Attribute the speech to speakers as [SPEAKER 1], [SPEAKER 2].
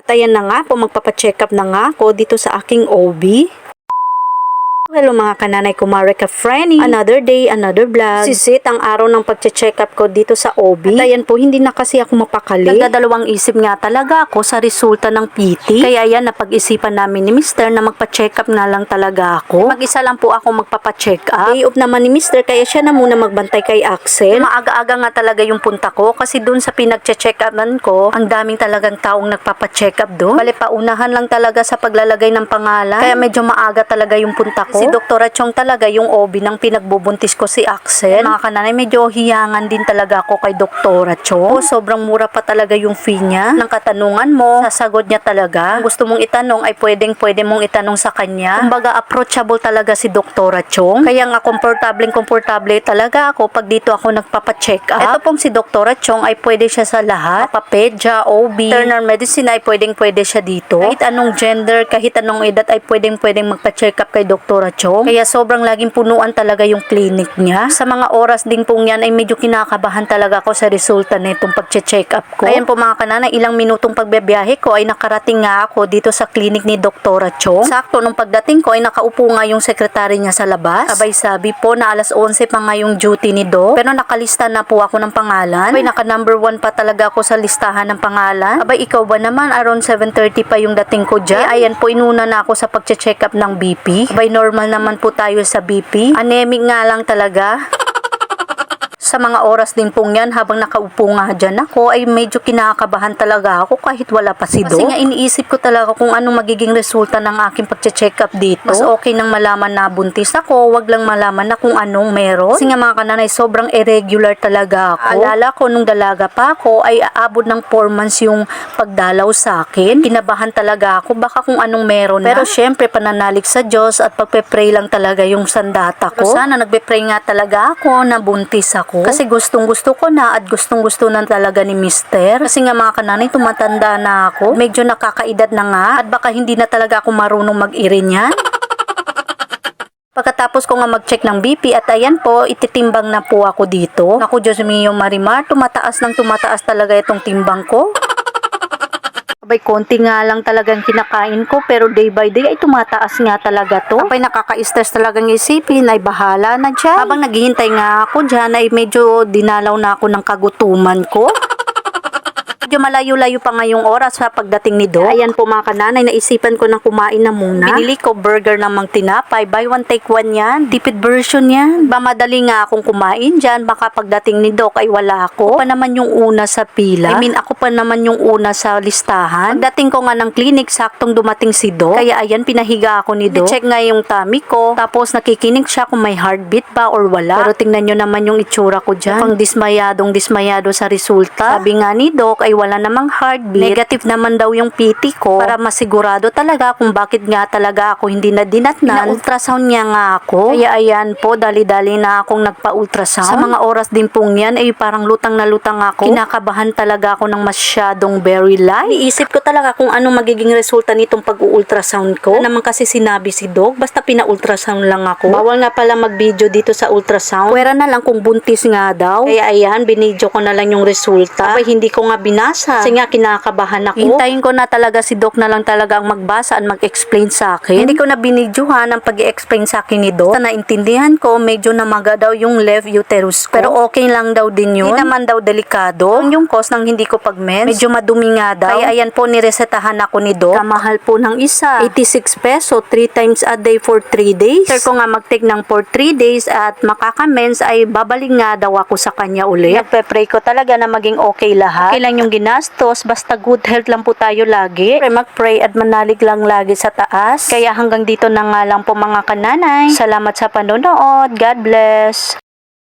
[SPEAKER 1] Ayan na nga po, magpapacheck up na nga ako dito sa aking OB. Hello mga kananay ko, Marika Frenny. Another day, another vlog. Sisit ang araw ng pagche-check up ko dito sa OB. At ayan po, hindi na kasi ako mapakali. Nagdadalawang isip nga talaga ako sa resulta ng PT. Kaya yan, napag-isipan namin ni Mr. na magpa-check up na lang talaga ako. Mag-isa lang po ako magpapacheck up. Day off naman ni Mr. kaya siya na muna magbantay kay Axel. Maaga-aga nga talaga yung punta ko kasi dun sa pinag-check upan ko, ang daming talagang taong nagpapacheck up doon. Bale, paunahan lang talaga sa paglalagay ng pangalan. Kaya medyo maaga talaga yung punta ko. Si Dr. Chong talaga yung OB ng pinagbubuntis ko si Axel. Mga kananay, medyo hiyangan din talaga ako kay Dr. Chong. Sobrang mura pa talaga yung fee niya. Ng katanungan mo, sasagot niya talaga. Kung gusto mong itanong ay pwede mong itanong sa kanya. Kumbaga approachable talaga si Dr. Chong. Kaya nga komportable talaga ako pag dito ako nagpapacheck up. Ito pong si Dr. Chong ay pwede siya sa lahat. Papedja, OB, internal medicine ay pwede siya dito. Kahit anong gender, kahit anong edad ay pwedeng magpa-check up kay Dr. Chong. Kaya sobrang laging punuan talaga yung clinic niya. Sa mga oras din pong yan ay medyo kinakabahan talaga ako sa resulta nitong pag-check up ko. Ayan po mga kanana, ilang minutong pagbibiyahe ko ay nakarating nga ako dito sa clinic ni Dr. Chong. Sakto nung pagdating ko ay nakaupo nga yung sekretary niya sa labas. Abay sabi po na alas 11 pa nga yung duty ni Doc. Pero nakalista na po ako ng pangalan. Abay naka number 1 pa talaga ako sa listahan ng pangalan. Abay ikaw ba naman, around 7:30 pa yung dating ko dyan. Ayan po, inuna na ako sa pag-check up ng BP. Abay normal naman po tayo sa BP. Anemic nga lang talaga. Sa mga oras din pong yan, habang nakaupo nga dyan ako, ay medyo kinakabahan talaga ako kahit wala pa si Doc. Kasi nga iniisip ko talaga kung anong magiging resulta ng aking pag-check up dito. Mas okay nang malaman na buntis ako, wag lang malaman na kung anong meron. Kasi nga mga kananay, sobrang irregular talaga ako. Alala ko nung dalaga pa ako, ay aabot ng 4 months yung pagdalaw sa akin. Kinabahan talaga ako, baka kung anong meron na. Pero syempre, pananalig sa Diyos at pagpe-pray lang talaga yung sandata ko. Pero sana nagbe-pray nga talaga ako na buntis ako. Kasi gustong-gusto ko na at gustong-gusto na talaga ni Mister. Kasi nga mga kananay, tumatanda na ako. Medyo nakakaedad na nga at baka hindi na talaga ako marunong mag-iri niyan. Pagkatapos ko nga mag-check ng BP at ayan po, ititimbang na po ako dito. Ako, Diyos mio Marimar, tumataas talaga itong timbang ko. Abay, konti nga lang talagang kinakain ko, pero day by day ay tumataas nga talaga to. Abay, nakaka-stress talagang isipin, ay bahala na dyan. Habang naghihintay nga ako dyan, ay medyo dinalaw na ako ng kagutuman ko. Medyo malayo-layo pa nga yung oras sa pagdating ni Doc. Ayan po mga kananay, naisipan ko na kumain na muna. Binili ko burger ng mang tinapay, buy one take one yan. Tipid version yan. Ba madali nga akong kumain dyan, baka pagdating ni Doc ay wala ako. Ako pa naman yung una sa pila. Ako pa naman yung una sa listahan. Pagdating ko nga ng clinic, saktong dumating si Doc. Kaya ayan, pinahiga ako ni Doc. I-check nga yung tummy ko. Tapos nakikinig siya kung may heartbeat ba or wala. Pero tingnan nyo naman yung itsura ko dyan. Pang dismayado sa resulta. Sabi nga ni Doc ay wala namang heartbeat. Negative naman daw yung PT ko para masigurado talaga kung bakit nga talaga ako hindi na dinatnan. Na-ultrasound niya nga ako. Kaya ayan po, dali-dali na akong nagpa-ultrasound. Sa mga oras din pong yan ay parang lutang na lutang ako. Kinakabahan talaga ako ng masyadong very light. Iisip ko talaga kung anong magiging resulta nitong pag-ultrasound ko. Naman kasi sinabi si Doc, basta pina-ultrasound lang ako. Bawal nga pala mag-video dito sa ultrasound. Pwera na lang kung buntis nga daw. Kaya ayan, binidyo ko na lang yung resulta. Abay, hindi ko nga binasa. Kasi nga kinakabahan ako. Hintayin ko na talaga si Doc na lang talaga ang magbasa at mag-explain sa akin. Hindi ko na binidyohan ang pag-i-explain sa akin ni Doc. Sa naintindihan ko, medyo namaga daw yung left uterus ko. Pero okay lang daw din yun. Hindi naman daw delikado. Yung cause ng hindi ko pag-mens, medyo madumi nga daw. Kaya ayan po, niresetahan ako ni Doc. Kamahal po ng isa. 86 peso, 3 times a day for 3 days. Sir ko nga mag-take ng for 3 days at makaka-mens ay babalik nga daw ako sa kanya ulit. Nagpe-pray ko talaga na maging okay lahat. Okay lang yung ginastos, basta good health lang po tayo lagi. Mag-pray at manalig lang lagi sa taas. Kaya hanggang dito na nga lang po mga kananay. Salamat sa panonood. God bless.